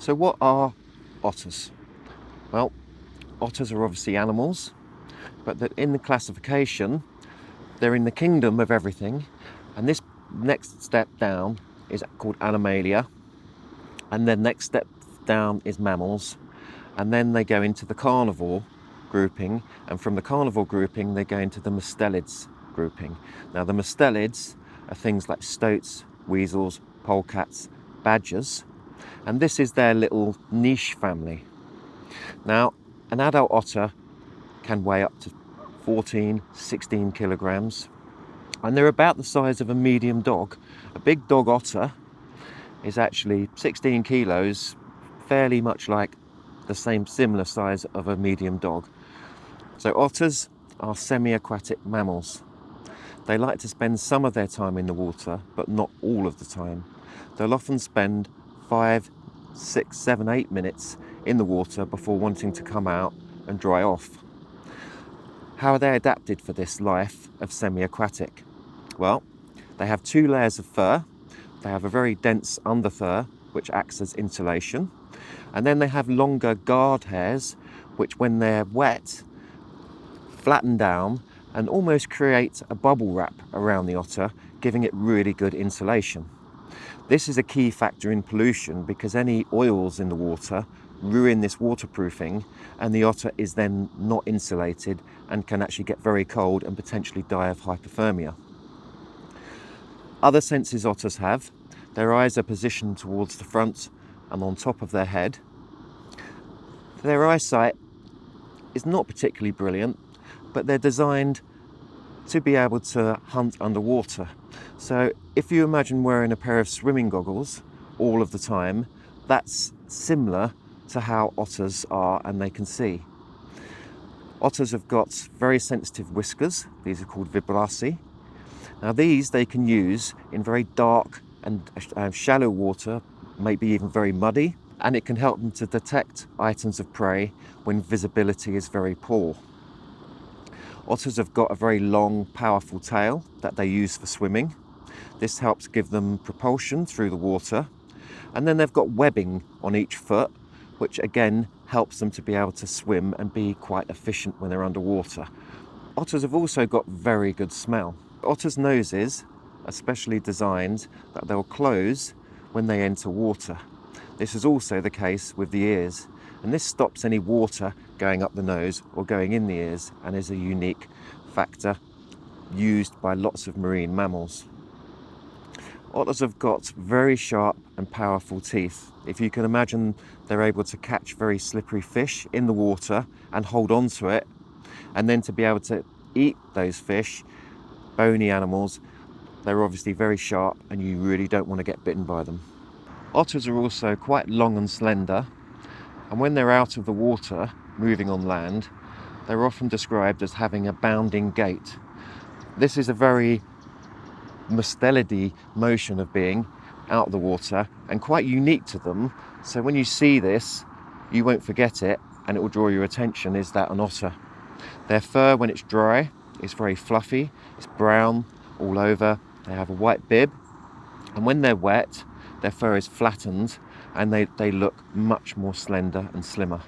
So what are otters? Well, otters are obviously animals, but in the classification, they're in the kingdom of everything, and this next step down is called Animalia, and then next step down is mammals, and then they go into the carnivore grouping, and from the carnivore grouping they go into the mustelids grouping. Now the mustelids are things like stoats, weasels, polecats, badgers, and this is their little niche family. Now an adult otter can weigh up to 14-16 kilograms, and they're about the size of a medium dog. A big dog otter is actually 16 kilos, fairly much like the similar size of a medium dog. So otters are semi-aquatic mammals. They like to spend some of their time in the water, but not all of the time. They'll often spend 5, 6, 7, 8 minutes in the water before wanting to come out and dry off. How are they adapted for this life of semi-aquatic? Well, they have 2 layers of fur. They have a very dense underfur, which acts as insulation. And then they have longer guard hairs, which when they're wet, flatten down and almost create a bubble wrap around the otter, giving it really good insulation. This is a key factor in pollution because any oils in the water ruin this waterproofing, and the otter is then not insulated and can actually get very cold and potentially die of hypothermia. Other senses otters have: their eyes are positioned towards the front and on top of their head. Their eyesight is not particularly brilliant, but they're designed to be able to hunt underwater. So if you imagine wearing a pair of swimming goggles all of the time, that's similar to how otters are and they can see. Otters have got very sensitive whiskers. These are called vibrissae. Now these they can use in very dark and shallow water, maybe even very muddy, and it can help them to detect items of prey when visibility is very poor. Otters have got a very long, powerful tail that they use for swimming. This helps give them propulsion through the water. And then they've got webbing on each foot, which again helps them to be able to swim and be quite efficient when they're underwater. Otters have also got very good smell. Otters' noses are specially designed that they'll close when they enter water. This is also the case with the ears, and this stops any water going up the nose or going in the ears, and is a unique factor used by lots of marine mammals. Otters have got very sharp and powerful teeth. If you can imagine, they're able to catch very slippery fish in the water and hold on to it, and then to be able to eat those fish, bony animals. They're obviously very sharp and you really don't want to get bitten by them. Otters are also quite long and slender, and when they're out of the water, moving on land, they're often described as having a bounding gait. This is a very mustelidy motion of being out of the water and quite unique to them. So when you see this, you won't forget it and it will draw your attention. Is that an otter? Their fur, when it's dry, is very fluffy. It's brown all over. They have a white bib, and when they're wet, their fur is flattened and they look much more slender and slimmer.